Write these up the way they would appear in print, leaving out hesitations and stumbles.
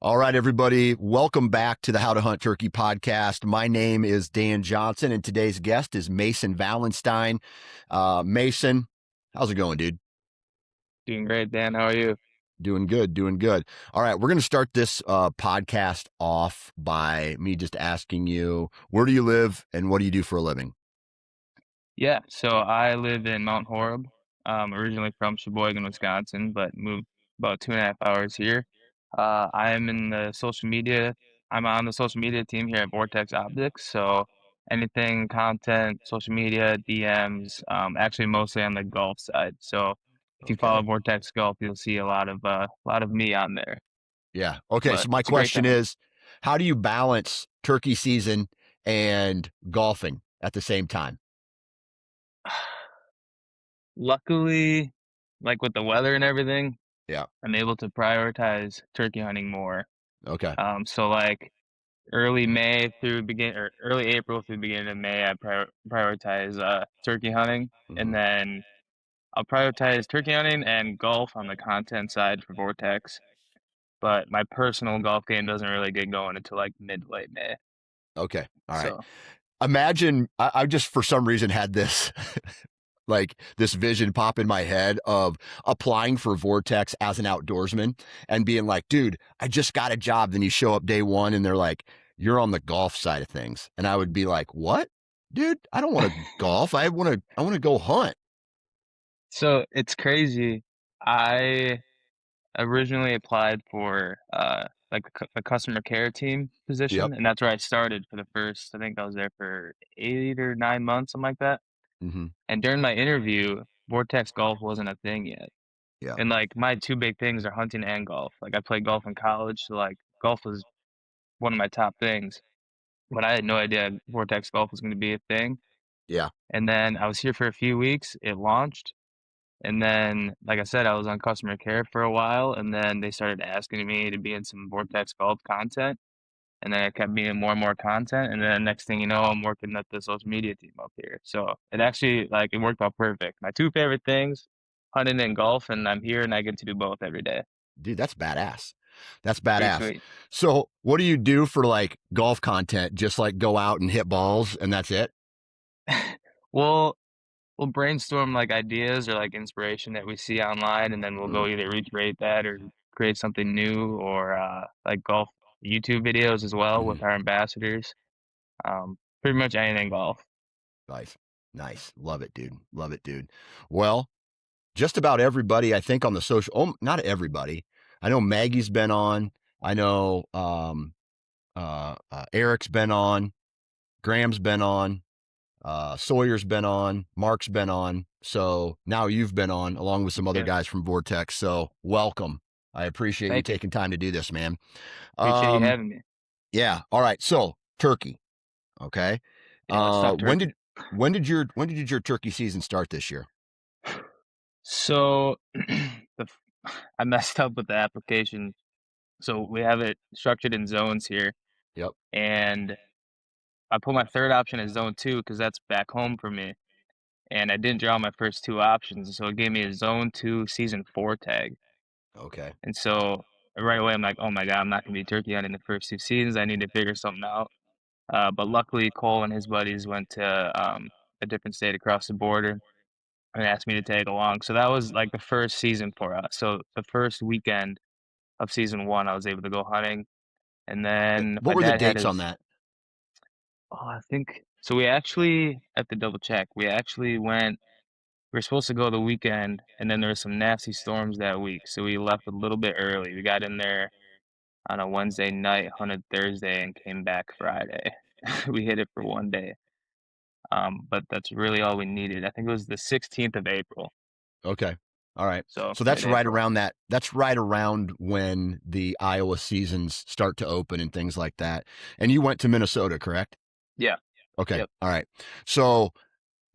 All right, everybody. Welcome back to the How to Hunt Turkey podcast. My name is Dan Johnson, and today's guest is Mason Valenstein. Mason, how's it going, dude? Doing great, Dan. How are you? Doing good, doing good. All right, we're going to start this podcast off by me just asking you, where do you live and what do you do for a living? Yeah, so I live in Mount Horeb. Originally from Sheboygan, Wisconsin, but moved about 2.5 hours here. I'm in the social media. I'm on the social media team here at Vortex Optics. So anything content, social media, DMs, actually mostly on the golf side. So if you follow Okay. Vortex Golf, you'll see a lot of me on there. Yeah. Okay. But So my it's a great question time. is, how do you balance turkey season and golfing at the same time? Luckily, like with the weather and everything, Yeah. I'm able to prioritize turkey hunting more. Okay. So like early May through begin or early April through beginning of May, I prioritize turkey hunting, and Hmm. then I'll prioritize turkey hunting and golf on the content side for Vortex. But my personal golf game doesn't really get going until like mid to late May. Okay. All right. So Imagine I just for some reason had this like this vision pop in my head of applying for Vortex as an outdoorsman and being like, dude, I just got a job. Then you show up day one and they're like, you're on the golf side of things. And I would be like, what? Dude, I don't want to golf. I want to go hunt. so it's crazy. I originally applied for like a customer care team Yep. position, and that's where I started for the first. I think I was there for 8 or 9 months, something like that. Hmm. And during my interview, Vortex golf wasn't a thing yet. Yeah. And like my two big things are hunting and golf. Like I played golf in college, so like golf was one of my top things. But I had no idea Vortex golf was going to be a thing. Yeah. And then I was here for a few weeks. It launched. And then, like I said, I was on customer care for a while, and then they started asking me to be in some Vortex Golf content, and then I kept being in more and more content, and then next thing you know, I'm working at the social media team up here. So it actually, like, it worked out perfect. My two favorite things, hunting and golf, and I'm here and I get to do both every day. Dude, that's badass. That's Pretty badass. sweet. So what do you do for like golf content? Just like go out and hit balls and that's it? We'll we'll brainstorm like ideas or like inspiration that we see online, and then we'll Mm, go either recreate that or create something new, or like golf YouTube videos as well mhm. with our ambassadors. Pretty much anything golf. Nice. Nice. Love it, dude. Love it, dude. Well, just about everybody, I think, on the social, not everybody. I know Maggie's been on. I know Eric's been on. Graham's been on. Sawyer's been on. Mark's been on. So now you've been on along with some other Yeah, guys from Vortex. So welcome. I appreciate you thank you. taking time to do this, man. Appreciate you Um, having me. yeah. All right. So turkey. Okay. Yeah, let's Uh, talk when turkey. did when did your turkey season start this year? So I messed up with the application. So we have it structured in zones here, Yep. and I put my third option as zone two because that's back home for me. And I didn't draw my first two options, so it gave me a zone two season four tag. Okay. And so right away, I'm like, oh my God, I'm not going to be turkey hunting the first two seasons. I need to figure something out. But luckily, Cole and his buddies went to a different state across the border and asked me to tag along. So that was like the first season for us. So the first weekend of season one, I was able to go hunting. And then What my were the dad had dates on his, that? I think, so we actually have to double check. We were supposed to go the weekend, and then there were some nasty storms that week. So we left a little bit early. We got in there on a Wednesday night, hunted Thursday, and came back Friday. We hit it for one day. But that's really all we needed. I think it was the 16th of April, Okay. All right. so So that's right mid-April. around that. That's right around when the Iowa seasons start to open and things like that. And you went to Minnesota, correct? Yeah. Okay. Yep. All right. So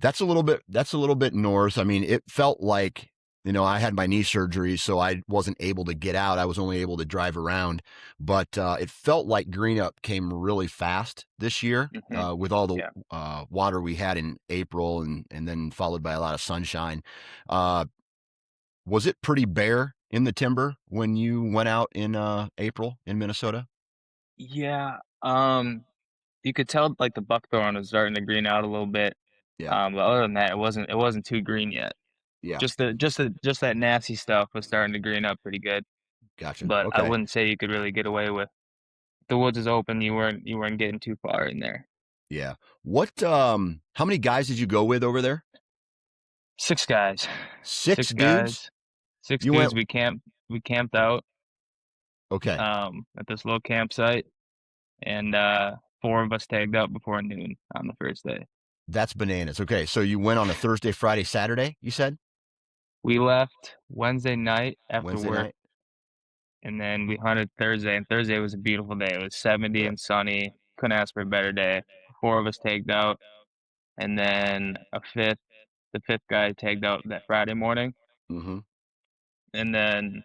that's a little bit north. I mean, it felt like, I had my knee surgery, so I wasn't able to get out. I was only able to drive around, but it felt like green up came really fast this year Hmm. with all the Yeah. water we had in April and then followed by a lot of sunshine. Uh, was it pretty bare in the timber when you went out in April in Minnesota? Yeah, you could tell like the buckthorn was starting to green out a little bit. Yeah, But other than that, it wasn't too green yet. yeah, Just that nasty stuff was starting to green up pretty good. gotcha. But I Okay, wouldn't say you could really get away with the woods is open. You weren't getting too far in there. yeah. What? How many guys did you go with over there? Six guys, Six six dudes. guys, six You went. dudes. We camped out Okay, at this little campsite, and four of us tagged out before noon on the first day. that's bananas. Okay, so you went on a Thursday, Friday, Saturday. You said We left Wednesday night after Wednesday work, night. and then we hunted Thursday, and Thursday was a beautiful day. It was 70 Good. and sunny. Couldn't ask for a better day. Four of us tagged out, and then the fifth guy tagged out that Friday morning, Mm-hmm. and then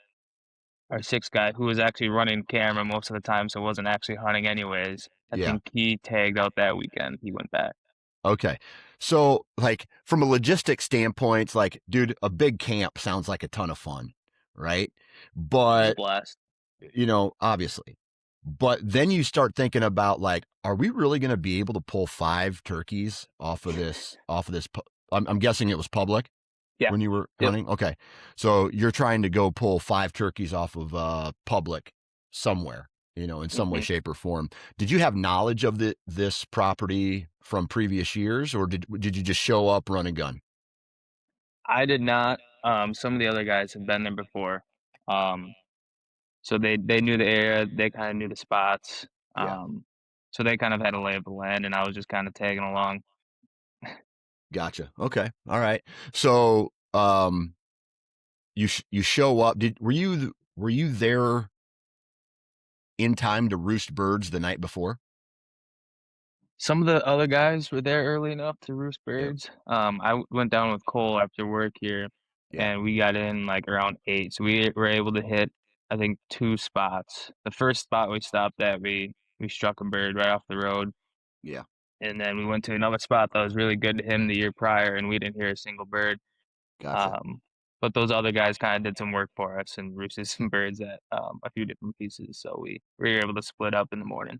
our sixth guy, who was actually running camera most of the time, so wasn't actually hunting anyways. I Yeah. think he tagged out that weekend. He went back. Okay. So, like, from a logistics standpoint, it's like, dude, a big camp sounds like a ton of fun, right? It was a But, blast. obviously. But then you start thinking about, like, are we really going to be able to pull 5 turkeys off of this? I'm guessing it was public Yeah. when you were Yep. hunting. Okay. So you're trying to go pull 5 turkeys off of public somewhere, in some way, hmm shape, or form. Did you have knowledge of this property from previous years, or did you just show up, run and gun? I did not. Some of the other guys have been there before. Um, so they knew the area. They kind of knew the spots. Yeah. So they kind of had a lay of the land, and I was just kind of tagging along. Gotcha. Okay. All right. So, you show up. Were you there in time to roost birds the night before? Some of the other guys were there early enough to roost Yep. birds. Went down with Cole after work here, Yeah. and we got in like around 8. So we were able to hit, I think, 2 spots. The first spot we stopped at, we struck a bird right off the road, Yeah. and then we went to another spot that was really good to him the year prior, and we didn't hear a single bird. Gotcha. Um, but those other guys kind of did some work for us and roosted some birds at a few different pieces. So we were able to split up in the morning.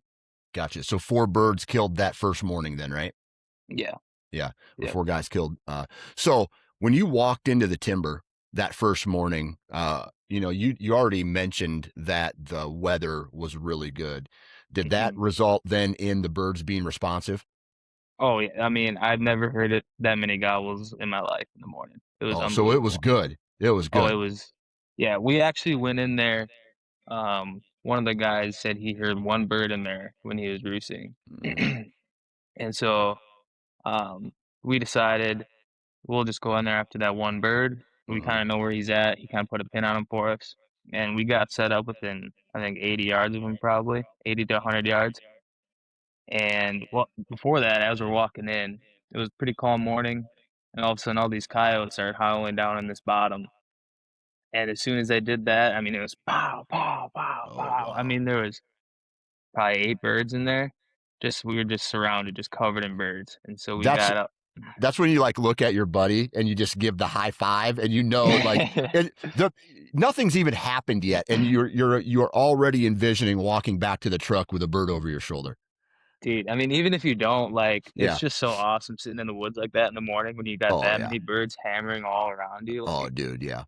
Gotcha. So 4 birds killed that first morning, then, right? Yeah. Yeah, or Yep. 4 guys killed. So when you walked into the timber that first morning, you already mentioned that the weather was really good. Did that hmm result then in the birds being responsive? Oh, yeah, I mean, I've never heard it that many gobbles in my life in the morning. It was Oh, so it was unbelievable. good. It was Oh, it good. was yeah, we actually went in there, one of the guys said he heard 1 bird in there when he was roosting. Mhm. And so, um, we decided we'll just go in there after that 1 bird. We Mhm. kinda know where he's at, he kinda put a pin on him for us, and we got set up within, I think, 80 yards of him probably, 80 to 100 yards. And well, before that, as we're walking in, it was a pretty calm morning, and all of a sudden, all these coyotes started howling down in this bottom. And as soon as they did that, I mean, it was pow, pow, pow, Oh, pow. I wow. mean, there was probably 8 birds in there. Just we were just surrounded, just covered in birds. And so we That's got up. that's when you, like, look at your buddy and you just give the high five and like, and nothing's even happened yet, and you're already envisioning walking back to the truck with a bird over your shoulder. Dude, I mean, even if you don't, like, it's Yeah. just so awesome sitting in the woods like that in the morning when you got Oh, that yeah. many birds hammering all around you. Oh, Like, dude, yeah.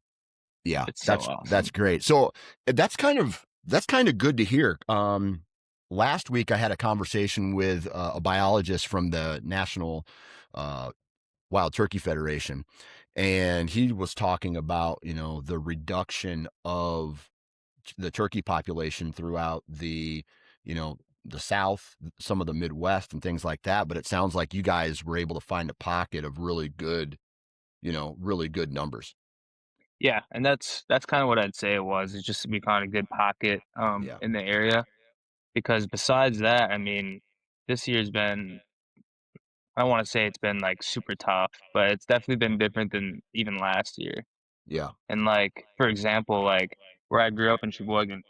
Yeah, it's so that's awesome. great. So that's kind of good to hear. Last week I had a conversation with a biologist from the National uh, Wild Turkey Federation, and he was talking about the reduction of the turkey population throughout you know the South, some of the Midwest, and things like that. But it sounds like you guys were able to find a pocket of really good numbers. Yeah, and that's kinda what I'd say it was. It's just we found a good pocket, Yeah, in the area, because besides that, I mean, this year's been I don't wanna say it's been, like, super tough, but it's definitely been different than even last year. yeah, And, like, for example, like, where I grew up in Sheboygan,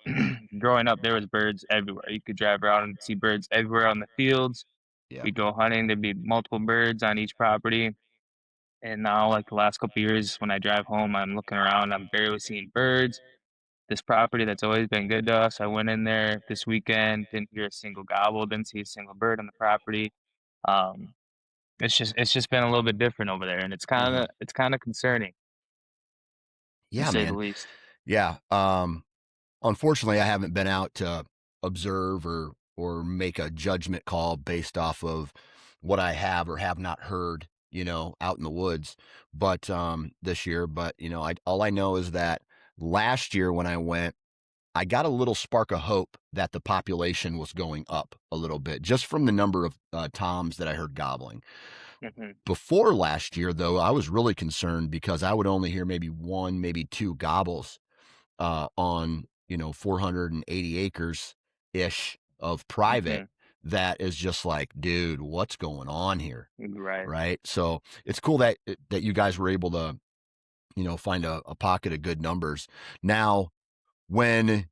growing up, there was birds everywhere. You could drive around and see birds everywhere on the fields. yeah. We'd go hunting, there'd be multiple birds on each property. And now, like, the last couple years, when I drive home, I'm looking around, I'm barely seeing birds. this property that's always been good to us. I went in there this weekend, didn't hear a single gobble, didn't see a single bird on the property. Um, it's just been a little bit different over there, and Mhm. it's kinda concerning, to Yeah, say the man. least. Yeah. Unfortunately, I haven't been out to observe or make a judgment call based off of what I have or have not heard, out in the woods, but this year. But I all I know is that last year when I went, I got a little spark of hope that the population was going up a little bit, just from the number of toms that I heard gobbling. Mhm, Before last year, though, I was really concerned because I would only hear maybe one, maybe two gobbles on 480 acres ish of private. mhm. That is just like, dude, what's going on here? Right. Right. So it's cool that you guys were able to find a pocket of good numbers. Now, when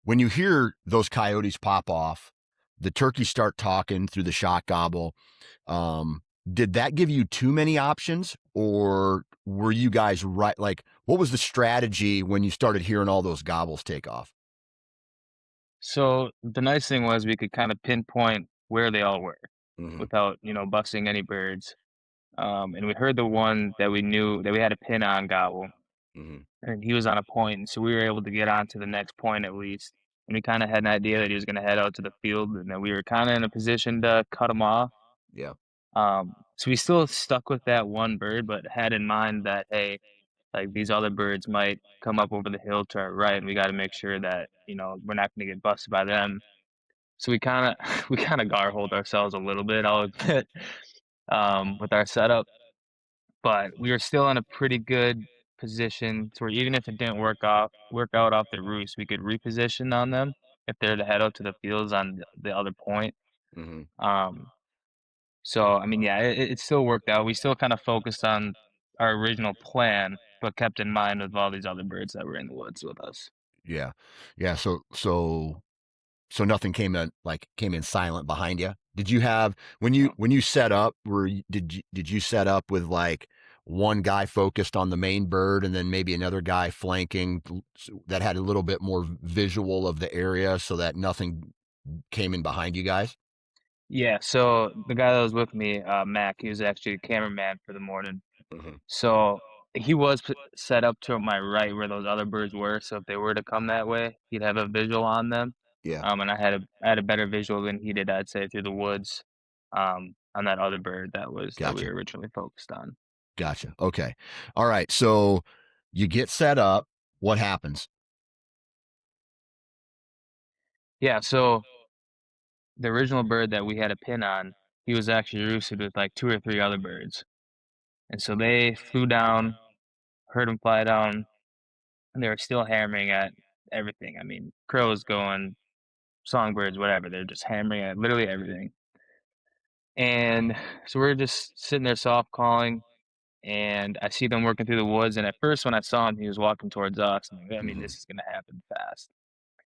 when you hear those coyotes pop off, the turkeys start talking through the shot gobble. Um, did that give you too many options, or were you guys right? Like, what was the strategy when you started hearing all those gobbles take off? So, the nice thing was we could kinda pinpoint where they all were Hmm. without, busting any birds. And we heard the one that we knew that we had a pin on gobble, Hmm. and he was on a point, and so we were able to get on to the next point at least. And we kinda had an idea that he was gonna head out to the field, and that we were kinda in a position to cut him off. Yeah. So we still stuck with that one bird, but had in mind that, hey, like, these other birds might come up over the hill to our right, and we gotta make sure that, we're not gonna get busted by them. So we kinda we kinda gargled ourselves a little bit, I'll admit, with our setup, but we were still in a pretty good position to where even if it didn't work out off the roost, we could reposition on them if they're to head out to the fields on the other point. Hmm. Um, so, I mean, yeah, it still worked out. We still kinda focused on our original plan, but kept in mind of all these other birds that were in the woods with us. Yeah. Yeah. So nothing came in silent behind you. Did you have No. when you set up? Did you set up with like one guy focused on the main bird and then maybe another guy flanking that had a little bit more visual of the area so that nothing came in behind you guys? Yeah, so the guy that was with me, Mac, he was actually a cameraman for the morning. Hmm. So he was set up to my right where those other birds were. So if they were to come that way, he'd have a visual on them. Yeah. And I had a better visual than he did, I'd say, through the woods, on that other bird that we Gotcha. were originally focused on. Gotcha. Okay. All right. So you get set up. What happens? Yeah, so the original bird that we had a pin on, he was actually roosted with like two or three other birds. And so they flew down, heard him fly down, and they were still hammering at everything. I mean, crows going, songbirds, whatever. They're just hammering at literally everything. And so we're just sitting there soft calling, and I see them working through the woods. And at first, when I saw him, he was walking towards us. And I mean, Hmm. this is going to happen fast.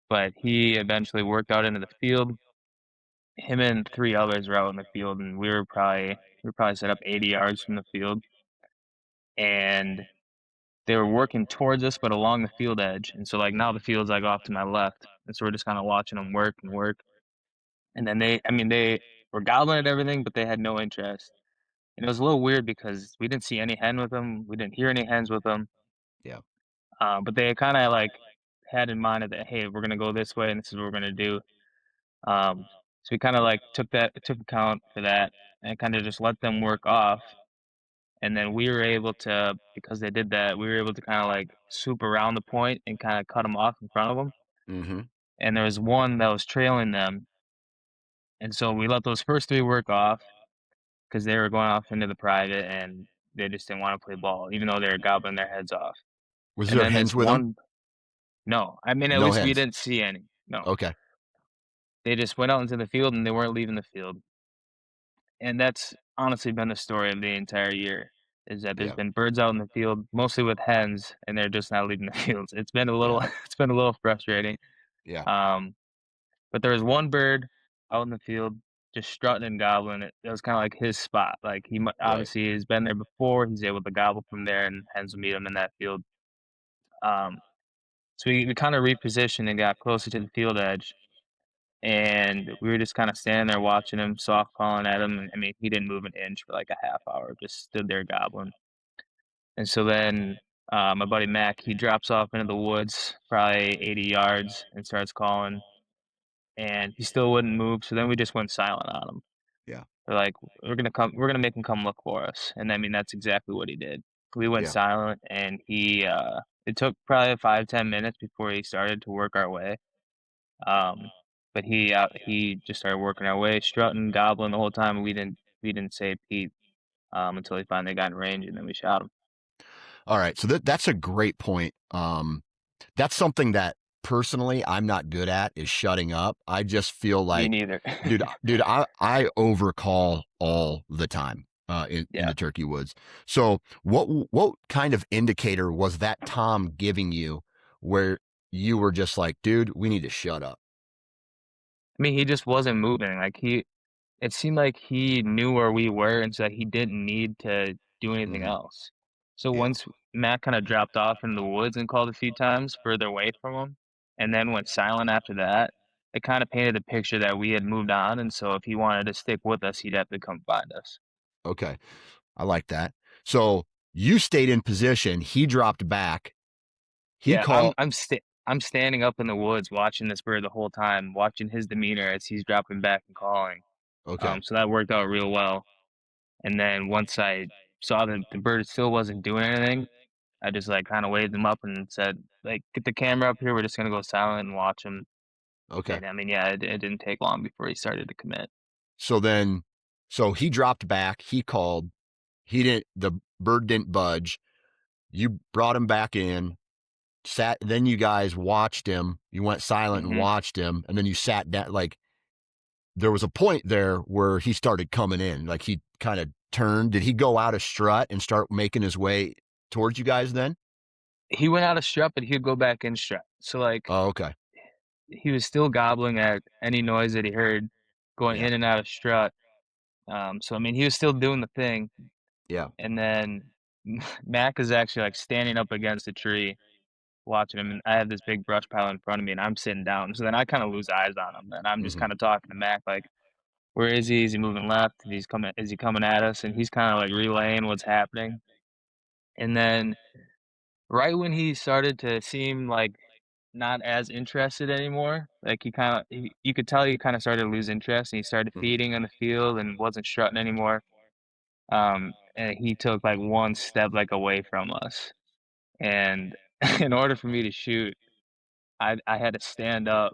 But he eventually worked out into the field. Him and three others were out in the field, and we were probably set up 80 yards from the field, and they were working towards us, but along the field edge. And so, like, now the field's like off to my left, and so we're just kind of watching them work and work. And then they were gobbling at everything, but they had no interest. And it was a little weird because we didn't see any hen with them. We didn't hear any hens with them. Yeah. But they kind of like had in mind that, hey, we're gonna go this way, and this is what we're gonna do. So we kind of like took account for that, and kind of just let them work off. And then we were able to, because they did that, we were able to kind of like swoop around the point and kind of cut them off in front of them. Hmm. And there was one that was trailing them, and so we let those first three work off because they were going off into the private, and they just didn't want to play ball, even though they were gobbling their heads off. Was And there then hens this with them? one, no, I mean, at No least we hens. didn't see any. No, Okay. they just went out into the field and they weren't leaving the field. And that's honestly been the story of the entire year, is that there's Yeah. been birds out in the field, mostly with hens, and they're just not leaving the fields. It's been a little, Yeah. it's been a little frustrating. Yeah. Um, but there was one bird out in the field just strutting and gobbling. It was kind of like his spot. Like Right. obviously has been there before. He's able to gobble from there, and hens will meet him in that field. Um, So we kind of repositioned and got closer to the field edge, and we were just kind of standing there watching him, soft calling at him. And I mean, he didn't move an inch for like a half hour, just stood there gobbling. And so then my buddy Mac, he drops off into the woods, probably 80 yards, and starts calling, and he still wouldn't move. So then we just went silent on him. Yeah. We're like, we're gonna make him come look for us. And I mean, that's exactly what he did. We went Yeah. silent, and it took probably 5, 10 minutes before he started to work our way. Um, but he just started working our way, strutting, gobbling the whole time. And we didn't say Pete until he finally got in range, and then we shot him. All right. So that's a great point. That's something that personally I'm not good at is shutting up. I just feel Me like, neither. dude, I overcall all the time in Yeah. the turkey woods. So what kind of indicator was that Tom giving you where you were just like, dude, we need to shut up? I mean, he just wasn't moving. It seemed like he knew where we were, and so he didn't need to do anything Hmm. else. So Yeah. once Matt kind of dropped off in the woods and called a few times further away from him, and then went silent after that, it kind of painted a picture that we had moved on. And so if he wanted to stick with us, he'd have to come find us. Okay. I like that. So you stayed in position. He dropped back. He Yeah, I'm called. I'm sta I'm standing up in the woods watching this bird the whole time, watching his demeanor as he's dropping back and calling. Okay. So that worked out real well. And then once I saw that the bird still wasn't doing anything, I just like kind of waved him up and said, like, get the camera up here. We're just gonna go silent and watch him. Okay. And I mean, yeah, it didn't take long before he started to commit. So then, so he dropped back. He called. He didn't. The bird didn't budge. You brought him back in. Sat. Then you guys watched him. You went silent and Hmm. watched him, and then you sat down. Like there was a point there where he started coming in. Like he kind of turned. Did he go out of strut and start making his way towards you guys? Then. He went out of strut, but he'd go back in strut. So like Oh, okay. he was still gobbling at any noise that he heard going Yeah. in and out of strut. So I mean, he was still doing the thing. Yeah. And then Mac is actually like standing up against a tree watching him, and I have this big brush pile in front of me, and I'm sitting down. So then I kind of lose eyes on him, and I'm just Hmm. kind of talking to Mac like, "Where is he? Is he moving left? Is he coming at us?" And he's kind of like relaying what's happening. And then right when he started to seem like not as interested anymore, like you could tell he kind of started to lose interest, and he started Hmm. feeding on the field and wasn't strutting anymore. And he took like one step like away from us, and in order for me to shoot, I had to stand up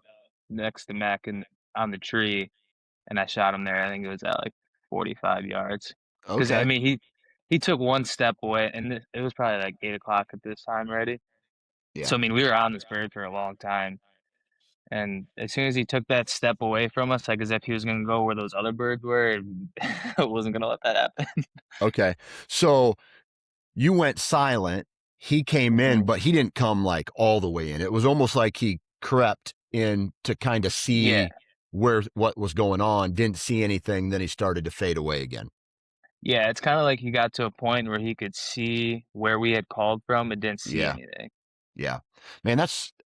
next to Mac and on the tree, and I shot him there. I think it was at like 45 yards. Because I Okay. mean, he took one step away, and it was probably like 8 o'clock at this time already. Yeah. So I mean, we were on this bird for a long time, and as soon as he took that step away from us, like as if he was gonna go where those other birds were, I wasn't gonna let that happen. Okay. So you went silent. He came in, Hmm. but he didn't come like all the way in. It was almost like he crept in to kind of Yeah, see what was going on, didn't see anything, then he started to fade away again. yeah. It's kind of like he got to a point where he could see where we had called from, but didn't see Yeah. anything. Yeah. Man,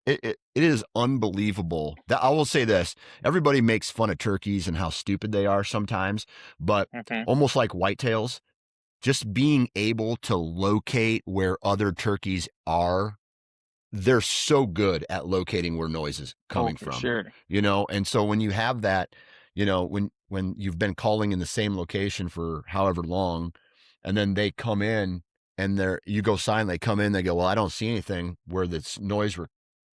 it is unbelievable. That I will say this. Everybody makes fun of turkeys and how stupid they are sometimes, but Hmm. almost like whitetails, just being able to locate where other turkeys are, they're so good at locating where noise is Oh, coming for from, sure. and so when you have that, when you've been calling in the same location for however long, and then they come in and you go silent, they come in, they go, well, I don't see anything where this noise were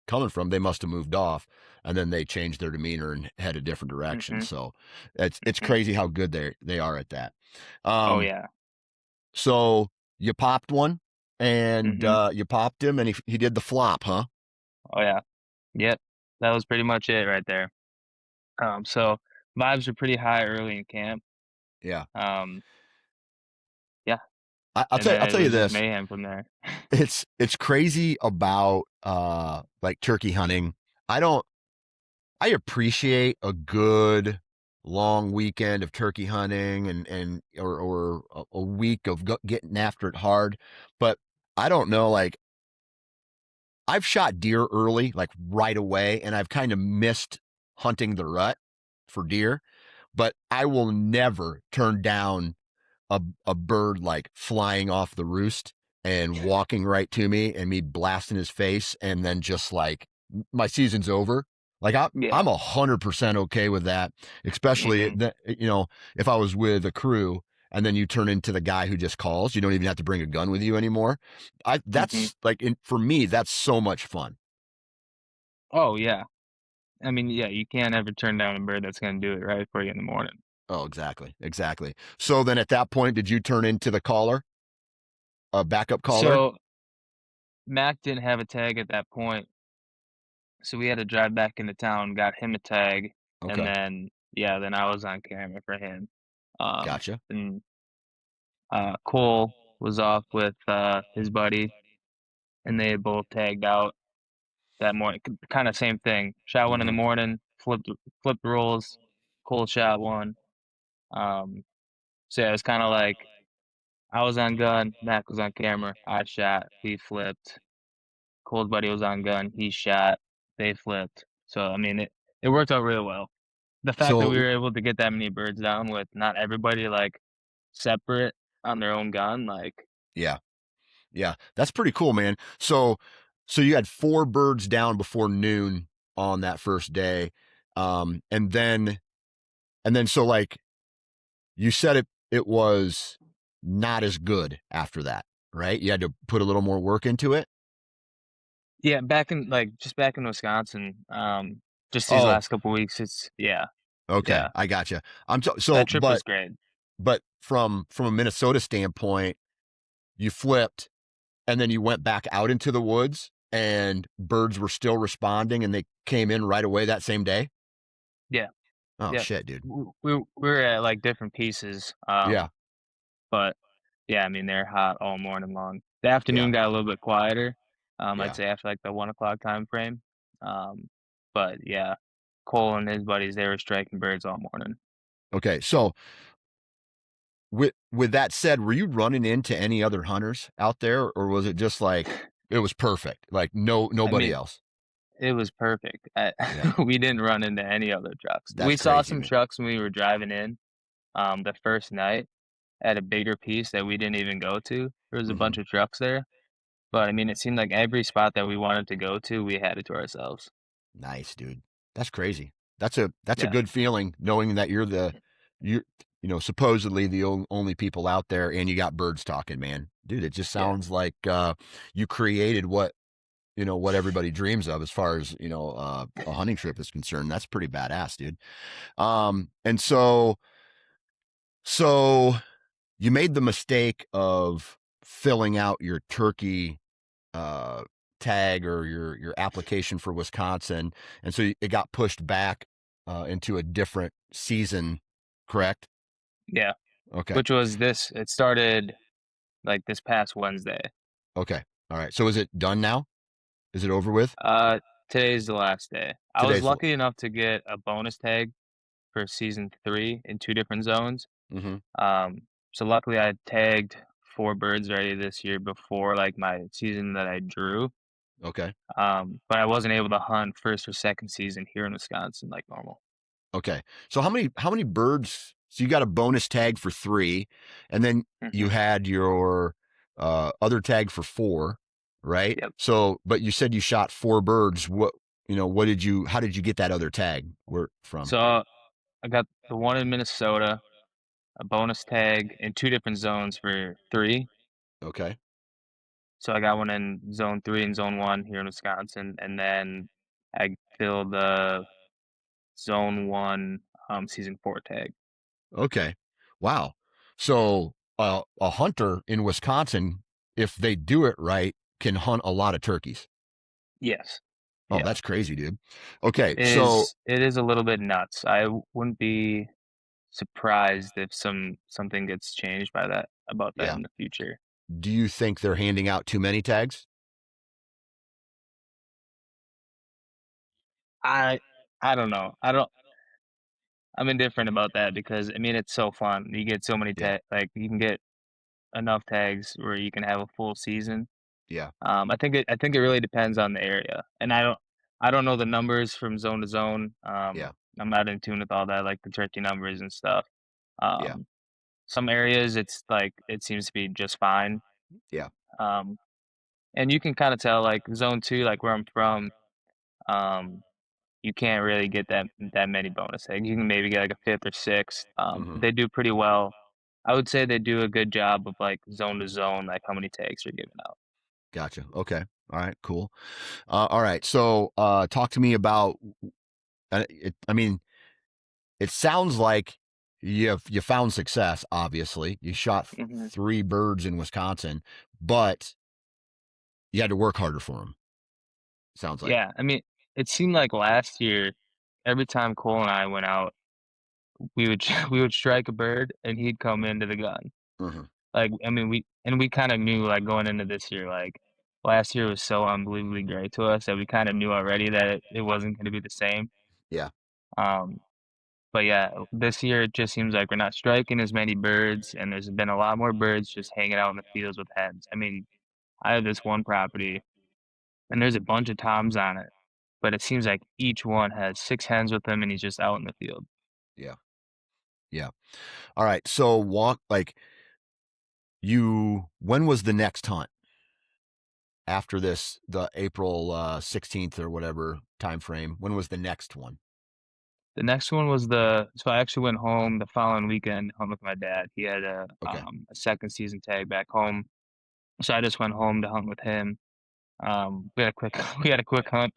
coming from. They must have moved off, and then they change their demeanor and head a different direction. Hmm. So it's Hmm. crazy how good they are at that. Oh Um, yeah. so you popped one, and Hmm. you popped him, and he did the flop, huh? Oh yeah. Yep. That was pretty much it right there. So vibes were pretty high early in camp. Yeah. Um, yeah, I'll and tell you, I'll then it tell you was just this. mayhem from there. It's crazy about like turkey hunting. I don't I appreciate a good long weekend of turkey hunting and or a week of getting after it hard, but I don't know, like I've shot deer early, like right away, and I've kind of missed hunting the rut for deer, but I will never turn down a bird like flying off the roost and walking right to me and me blasting his face and then just like my season's over. Like Yeah. I'm 100% okay with that, especially Hmm. that, if I was with a crew and then you turn into the guy who just calls, you don't even have to bring a gun with you anymore. Hmm. That's like for me, that's so much fun. Oh yeah. I mean, yeah, you can't ever turn down a bird that's gonna do it right for you in the morning. Oh, exactly, exactly. So then at that point, did you turn into the caller, a backup caller? So Mac didn't have a tag at that point, so we had to drive back into town, got him a tag, and Okay, then yeah, then I was on camera for him. gotcha. And Cole was off with his buddy, and they had both tagged out that morning. Kind of same thing. Shot one in the Hmm. morning, flipped rolls. Cole shot one. Um, so yeah, it was kind of like I was on gun, Mac was on camera. I shot, he flipped. Cole's buddy was on gun, he shot, they flipped. So I mean, it worked out really well. The fact that we So were able to get that many birds down with not everybody like separate on their own gun, like yeah, yeah, that's pretty cool, man. So you had four birds down before noon on that first day, and then so like you said it was not as good after that, right? You had to put a little more work into it. yeah, back in like just back in Wisconsin, just these Oh, last couple weeks, it's yeah, okay, yeah. I gotcha. So, That trip was great. but from a Minnesota standpoint, you flipped and then you went back out into the woods and birds were still responding and they came in right away that same day. Yeah, Oh yeah. shit, dude. We were at like different pieces, Yeah, but yeah, I mean they're hot all morning long. The yeah, afternoon got a little bit quieter. I'd yeah. say after like the 1 o'clock time frame. Um, but yeah, Cole and his buddies they were striking birds all morning. Okay, so with that said, were you running into any other hunters out there, or was it just like it was perfect, like I nobody mean, else? it was perfect. Yeah, We didn't run into any other trucks. that's We saw crazy, some man. trucks when we were driving in. The first night at a bigger piece that we didn't even go to. There was a Hmm. bunch of trucks there, but I mean, it seemed like every spot that we wanted to go to, we had it to ourselves. Nice, dude. That's crazy. That's a Yeah, good feeling knowing that you're supposedly the only people out there and you got birds talking, man. Dude, it just yeah, sounds like you created what everybody dreams of as far as a hunting trip is concerned. That's pretty badass, dude. And so you made the mistake of filling out your turkey uh, tag or your application for Wisconsin, and so it got pushed back into a different season. Correct? yeah. Okay. Which was this? It started like this past Wednesday. Okay. All right. So is it done now? Is it over with? Uh, Today's the last day. I was Today's the. lucky enough to get a bonus tag for season three in two different zones. Mm-hmm. So luckily I tagged 4 birds already this year before like my season that I drew. Okay. But I wasn't able to hunt first or second season here in Wisconsin like normal. Okay. So how many birds? So you got a bonus tag for three, and then you Hmm. had your other tag for four, right? Yep. So, but you said you shot four birds. What did you? How did you get that other tag? Where from? So I got the one in Minnesota, a bonus tag in two different zones for three. Okay. So I got one in zone three and zone one here in Wisconsin, and then I filled the zone one season four tag. Okay. Wow. So a hunter in Wisconsin, if they do it right, can hunt a lot of turkeys. Yes. Oh, Yeah. that's crazy, dude. Okay. It So is it is a little bit nuts. Wouldn't be surprised if something gets changed by that about that yeah. in the future. Do you think they're handing out too many tags? I I don't know. I'm indifferent about that because I mean it's so fun. You get so many Yeah. like you can get enough tags where you can have a full season. Yeah. I think it really depends on the area, and I don't know the numbers from zone to zone. Yeah. I'm not in tune with all that, like the turkey numbers and stuff. Yeah. Um, some areas it's like it seems to be just fine. Yeah. Um, and you can kind of tell like zone two, like where I'm from. Um, you can't really get that many bonus eggs. You can maybe get like a fifth or sixth. Hmm. They do pretty well. I would say they do a good job of like zone to zone, like how many tags are given out. Gotcha. Okay. All right. Cool. All right. So, talk to me about. I mean, it sounds like you found success. Obviously, you shot Hmm. 3 birds in Wisconsin, but you had to work harder for them. Sounds like. Yeah, I mean, it seemed like last year, every time Cole and I went out, we would we would strike a bird and he'd come into the gun. Hmm. Like, I mean, we kind of knew like going into this year, like last year was so unbelievably great to us that we kind of knew already that it wasn't going to be the same. Yeah. Um, but yeah, this year it just seems like we're not striking as many birds, and there's been a lot more birds just hanging out in the fields with hens. I mean, I have this one property, and there's a bunch of toms on it, but it seems like each one has 6 hens with them, and he's just out in the field. Yeah. Yeah. All right. So, walk like you. When was the next hunt after this? The April 16th or whatever time frame. When was the next one? The next one was so I actually went home the following weekend, home with my dad. He had Okay. a second season tag back home, so I just went home to hunt with him. We had a quick we had a quick hunt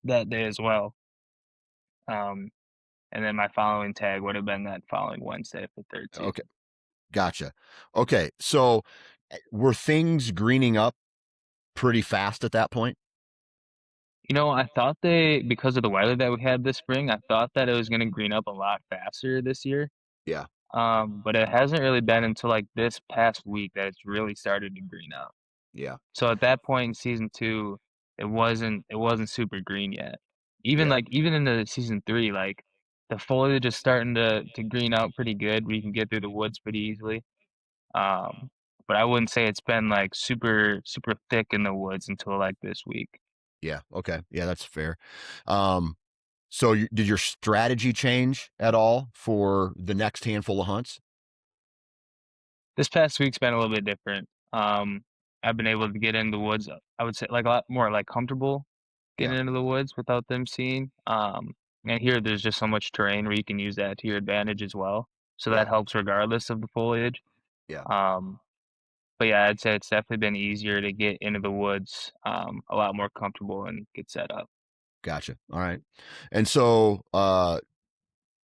that day as well. Um, and then my following tag would have been that following Wednesday for third Okay. season. Gotcha. Okay. So, were things greening up pretty fast at that point? You know, I thought because of the weather that we had this spring, I thought that it was gonna green up a lot faster this year. Yeah. But it hasn't really been until like this past week that it's really started to green up. Yeah. So at that point in season two, it wasn't super green yet. Even Yeah. like even into season three, like the foliage is starting to green out pretty good. We can get through the woods pretty easily. Um, but I wouldn't say it's been like super super thick in the woods until like this week. Yeah. Okay. Yeah, that's fair. Um, so did your strategy change at all for the next handful of hunts? This past week's been a little bit different. I've been able to get in the woods, I would say, like, a lot more, like, comfortable Yeah. getting into the woods without them seeing. And here there's just so much terrain where you can use that to your advantage as well. So that Yeah. helps regardless of the foliage. Yeah. Um, but yeah, I'd say it's definitely been easier to get into the woods, a lot more comfortable and get set up. Gotcha. All right. And so,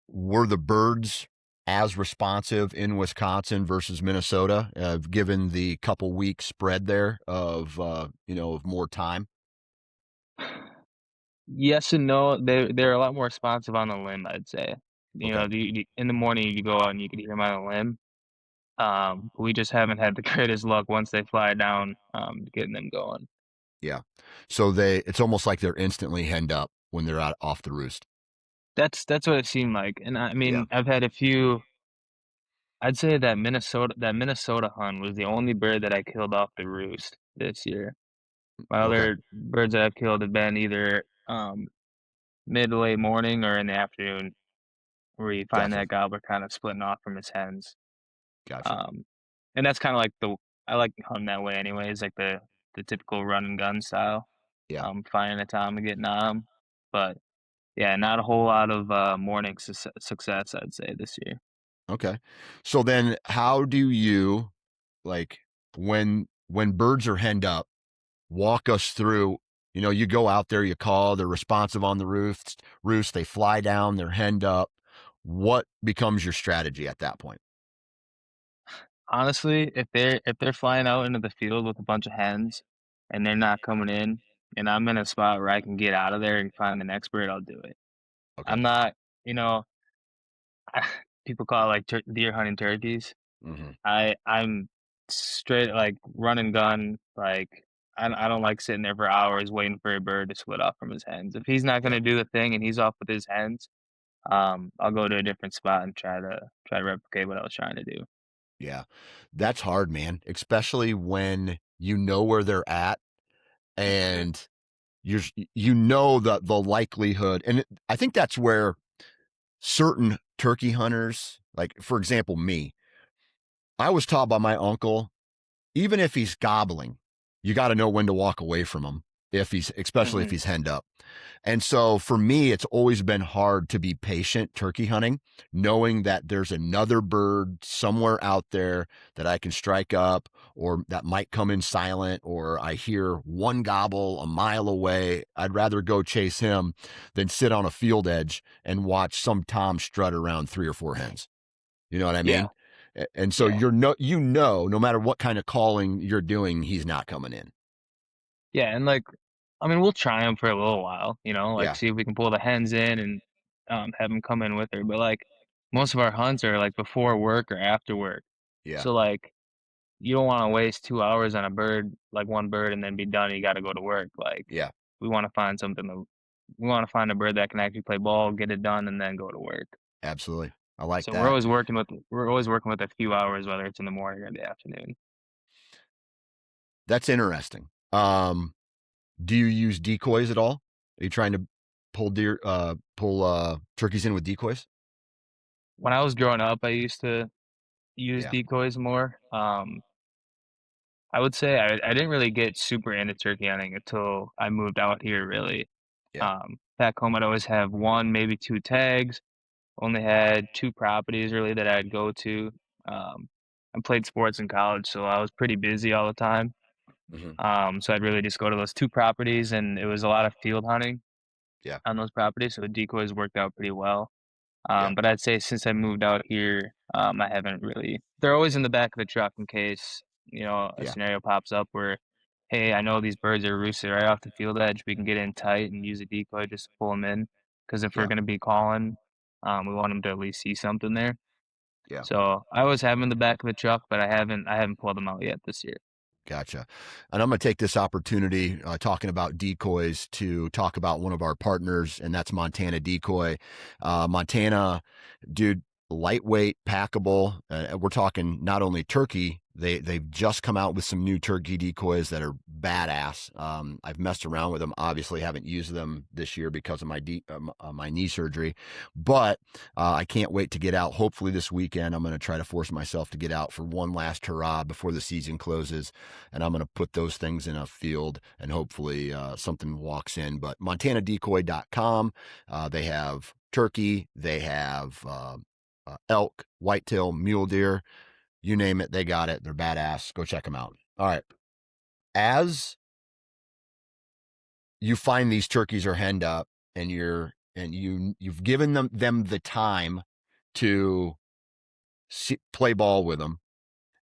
were the birds as responsive in Wisconsin versus Minnesota, given the couple week spread there of of more time? Yes and no. They're a lot more responsive on the limb, I'd say. You Okay. know, in the morning you go out and you can hear 'em on the limb. We just haven't had the greatest luck once they fly down, getting them going. Yeah. So it's almost like they're instantly henned up when they're out off the roost. That's what it seemed like, and I Yeah. mean, I've had a few. I'd say that Minnesota hunt was the only bird that I killed off the roost this year. My Okay. other birds that I've killed have been either mid to late morning or in the afternoon, where you find Gotcha. that gobbler kind of splitting off from his hens. Gotcha. Um, and that's kind of like I like hunting that way anyways, like the typical run and gun style. Yeah. Finding a time and getting on 'em. But yeah, not a whole lot of morning success, I'd say, this year. Okay. So then how do you like when birds are henned up, walk us through, you go out there, you call, they're responsive on the roost, they fly down, they're henned up. What becomes your strategy at that point? Honestly, if they're flying out into the field with a bunch of hens and they're not coming in, and I'm in a spot where I can get out of there and find the next bird, I'll do it. Okay. I'm not, you know, people call it like deer hunting turkeys. Hmm. I'm straight like run and gun. Like I don't like sitting there for hours waiting for a bird to split off from his hens. If he's not Yeah. gonna do the thing and he's off with his hens, I'll go to a different spot and try to replicate what I was trying to do. Yeah. That's hard, man, especially when you know where they're at, and you're the likelihood. And I think that's where certain turkey hunters, like for example me, I was taught by my uncle, even if he's gobbling, you got to know when to walk away from him, if he's especially if Hmm. he's henned up. And so for me, it's always been hard to be patient turkey hunting, knowing that there's another bird somewhere out there that I can strike up, or that might come in silent, or I hear one gobble a mile away. I'd rather go chase him than sit on a field edge and watch some tom strut around 3 or 4 hens. You know what I Yeah, mean? And so yeah, no matter what kind of calling you're doing, he's not coming in. yeah. And like, I mean, we'll try them for a little while, like Yeah. see if we can pull the hens in and have them come in with her. But like, most of our hunts are like before work or after work. Yeah. So like, you don't want to waste 2 hours on a bird, like one bird, and then be done. You got to go to work. Like, Yeah. we want to find something to, we want to find a bird that can actually play ball, get it done, and then go to work. Absolutely. I like So that. we're always working with a few hours, whether it's in the morning or the afternoon. That's interesting. Do you use decoys at all? Are you trying to pull turkeys in with decoys? When I was growing up, I used to use Yeah. decoys more. I would say I didn't really get super into turkey hunting until I moved out here, really. Yeah. Back home, I'd always have one, maybe two tags. Only had two properties really that I'd go to. Um, I played sports in college, so I was pretty busy all the time. Hmm. So I'd really just go to those two properties, and it was a lot of field hunting Yeah. on those properties, so the decoys worked out pretty well. Yeah. But I'd say since I moved out here, I haven't really. They're always in the back of the truck in case, a Yeah. scenario pops up where, hey, I know these birds are roosted right off the field edge. We can get in tight and use a decoy just to pull them in. Because if we're Yeah. going to be calling, we want them to at least see something there. Yeah. So I always have them in the back of the truck, but I haven't pulled them out yet this year. Gotcha. And I'm going to take this opportunity, talking about decoys, to talk about one of our partners, and that's Montana Decoy. Montana, dude, lightweight, packable. We're talking not only turkey. They've just come out with some new turkey decoys that are badass. I've messed around with them. Obviously, haven't used them this year because of my knee surgery, but I can't wait to get out. Hopefully this weekend, I'm going to try to force myself to get out for one last hurrah before the season closes, and I'm going to put those things in a field, and hopefully something walks in. But MontanaDecoy.com, they have turkey, they have elk, whitetail, mule deer, you name it, they got it. They're badass. Go check them out. All right. As you find these turkeys are henned up, and you've given them the time to play ball with them,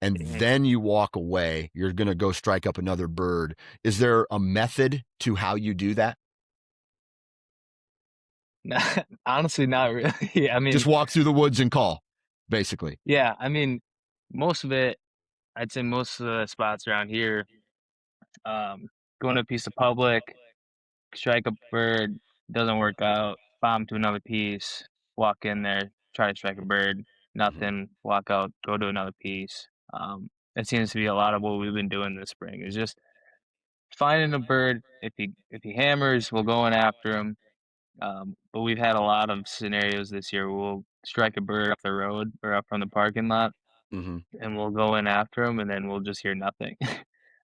and Mhm. then you walk away, you're going to go strike up another bird. Is there a method to how you do that? Honestly, not really. I Just mean, walk through the woods and call, basically. yeah, I mean, most of it, I'd say most of the spots around here, um, going to a piece of public, strike a bird, doesn't work out, bomb to another piece, walk in there, try to strike a bird, Mm-hmm. nothing, walk out, go to another piece. That seems to be a lot of what we've been doing this spring is just finding a bird. If he hammers, we'll go in after him. But we've had a lot of scenarios this year where we'll strike a bird off the road or up from the parking lot, Mm-hmm. and we'll go in after him, and then we'll just hear nothing.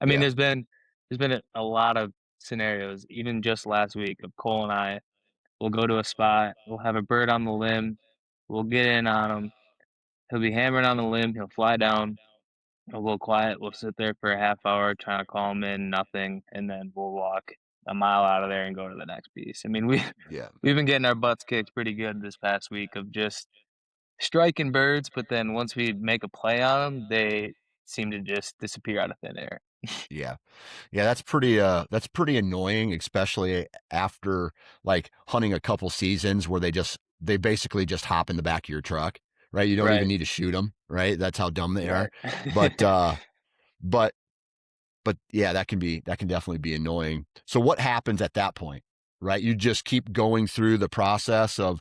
I mean, Yeah. there's been a lot of scenarios, even just last week, of Cole and I. We'll go to a spot, we'll have a bird on the limb, we'll get in on him. He'll be hammering on the limb, he'll fly down, we'll go quiet, we'll sit there for a half hour trying to call him in, nothing, and then we'll walk a mile out of there and go to the next piece. I mean, Yeah. we've been getting our butts kicked pretty good this past week of just striking birds, but then once we make a play on them, they seem to just disappear out of thin air. Yeah. Yeah, that's pretty annoying, especially after like hunting a couple seasons where they basically just hop in the back of your truck, right? You don't even Right, need to shoot them, right? That's how dumb they are. right. But but but yeah, that can definitely be annoying. So what happens at that point, right? You just keep going through the process of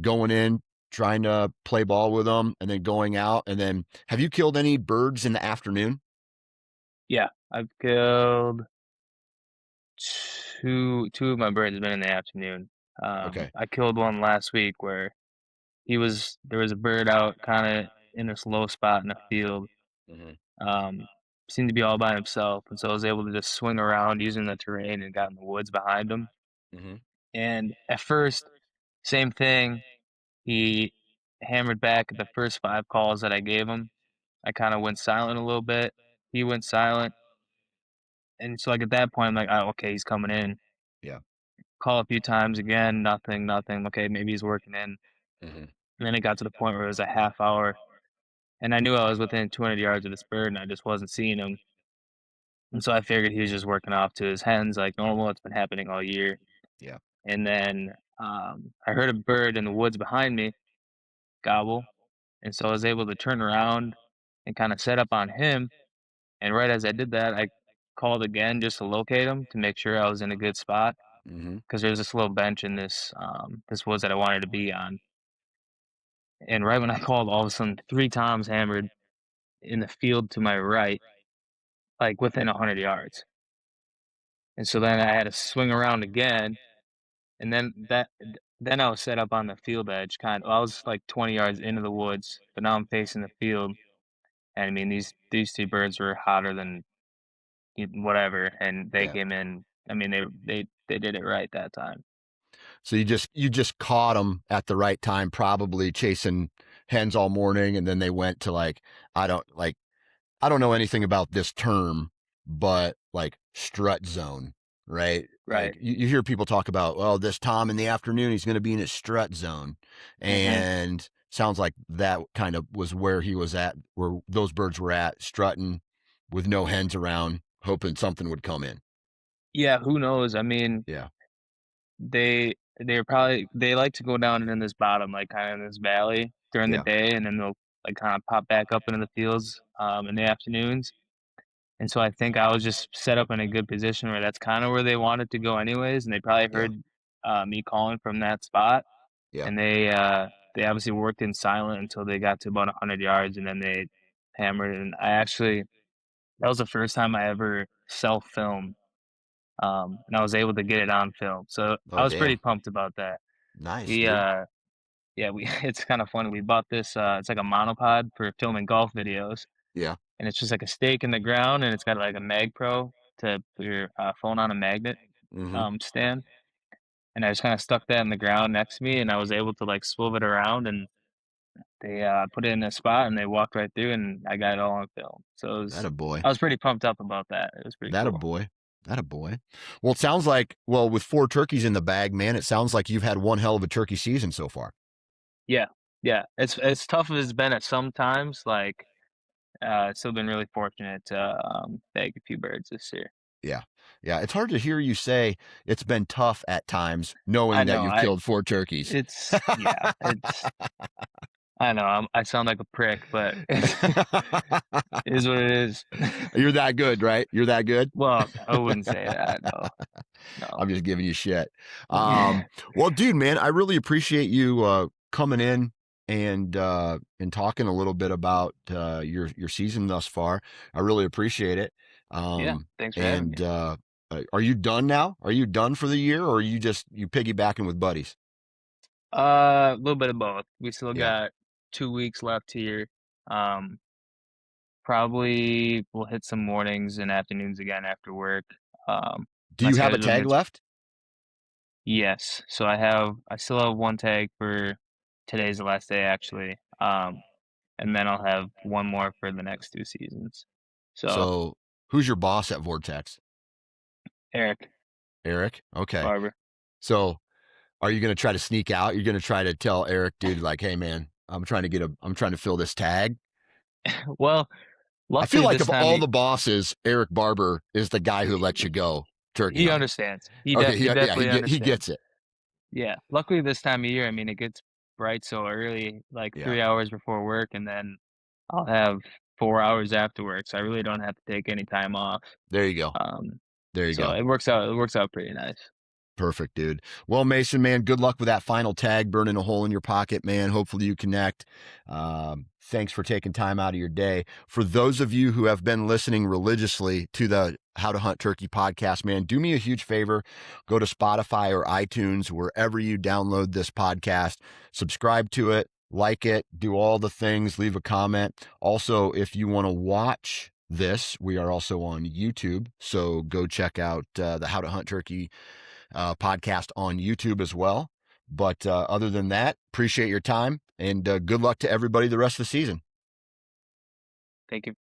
going in, trying to play ball with them, and then going out. And then, have you killed any birds in the afternoon? Yeah, I've killed two of my birds have been in the afternoon. Okay. I killed one last week where there was a bird out kind of in this low spot in the field. Hmm. Um, Seemed to be all by himself, and so I was able to just swing around using the terrain and got in the woods behind him. Hmm. And at first, same thing. He hammered back at the first 5 calls that I gave him. I kinda went silent a little bit. He went silent, and so, like, at that point, I'm like, "Oh, okay, he's coming in." Yeah. Call a few times again, nothing, nothing. Okay, maybe he's working in. Hmm. And then it got to the point where it was a half hour, and I knew I was within 200 yards of this bird, and I just wasn't seeing him. And so I figured he was just working off to his hens like normal. It's been happening all year. Yeah. And then I heard a bird in the woods behind me gobble, and so I was able to turn around and kind of set up on him. And right as I did that, I called again just to locate him to make sure I was in a good spot Hmm. because there's this little bench in this woods that I wanted to be on. And right when I called, all of a sudden, 3 toms hammered in the field to my right, like within 100 yards. And so then I had to swing around again, and then I was set up on the field edge. I was like 20 yards into the woods, but now I'm facing the field. And I mean, these two birds were hotter than whatever, and they Yeah. came in. I mean, they did it right that time. So you just caught them at the right time, probably chasing hens all morning, and then they went to I don't know anything about this term, but like strut zone, right? Like Right. you hear people talk about, well, this Tom in the afternoon, he's going to be in his strut zone. Hmm. And sounds like that kind of was where he was at, where those birds were at, strutting with no hens around, hoping something would come in. Yeah. Who knows? I mean, Yeah. they like to go down in this bottom, like kind of in this valley during the Yeah. day, and then they'll like kind of pop back up into the fields in the afternoons. And so I think I was just set up in a good position where that's kind of where they wanted to go anyways, and they probably Yeah. heard me calling from that spot, Yeah. and they obviously worked in silent until they got to about 100 yards, and then they hammered. And I actually that was the first time I ever self filmed, and I was able to get it on film, so I Oh, was pretty damn. pumped about that. Nice, We dude. Yeah, we it's kind of funny. We bought this. It's like a monopod for filming golf videos, Yeah. and it's just like a stake in the ground, and it's got like a Mag Pro to put your phone on a magnet Mm-hmm. stand. And I just kind of stuck that in the ground next to me, and I was able to like swivel it around, and they put it in a spot, and they walked right through, and I got it all on film. So That a boy. I was pretty pumped up about that. It was pretty That a cool. boy. That a boy. Well, it sounds like, well, with 4 turkeys in the bag, man, it sounds like you've had one hell of a turkey season so far. Yeah, yeah. It's tough as it's been at some times. Like, still been really fortunate to bag a few birds this year. Yeah. Yeah. It's hard to hear you say it's been tough at times, I knowing that know. you've killed 4 turkeys. It's yeah. I know. I sound like a prick, but it is what it is. You're that good, right? You're that good. Well, I wouldn't say that. No, no. I'm just giving you shit. Well, dude, man, I really appreciate you coming in and talking a little bit about your season thus far. I really appreciate it. Yeah. Um, Thanks for having me. and are you done now? Are you done for the year, or are you piggybacking with buddies? A little bit of both. We still Yeah. got 2 weeks left here. Um, Probably we'll hit some mornings and afternoons again after work. Um, Do my you have a schedule tag gets left? yes. So I still have one tag for today's the last day actually. And then I'll have one more for the next 2 seasons. So So, who's your boss at Vortex? Eric Eric. Okay. Barber. So, are you going to try to sneak out? You're going to try to tell Eric, dude, like, hey, man, I'm trying to fill this tag. Well, I feel luckily like this of time all the bosses, Eric Barber is the guy who lets you go turkey he hunting. understands. Okay, He yeah, definitely he understands. gets it. Yeah. Luckily this time of year, I mean, it gets bright so early, like Yeah, 3 hours before work, and then I'll have 4 hours after work, so I really don't have to take any time off. there you go, Um, there you so go. it works out pretty nice. Perfect, dude. Well, Mason, man, good luck with that final tag, burning a hole in your pocket, man. Hopefully you connect. Thanks for taking time out of your day. For those of you who have been listening religiously to the How to Hunt Turkey podcast, man, do me a huge favor. Go to Spotify or iTunes, wherever you download this podcast, subscribe to it, like it, do all the things, leave a comment. Also, if you want to watch this, we are also on YouTube. So go check out the How to Hunt Turkey podcast on YouTube as well. But other than that, appreciate your time and good luck to everybody the rest of the season. Thank you.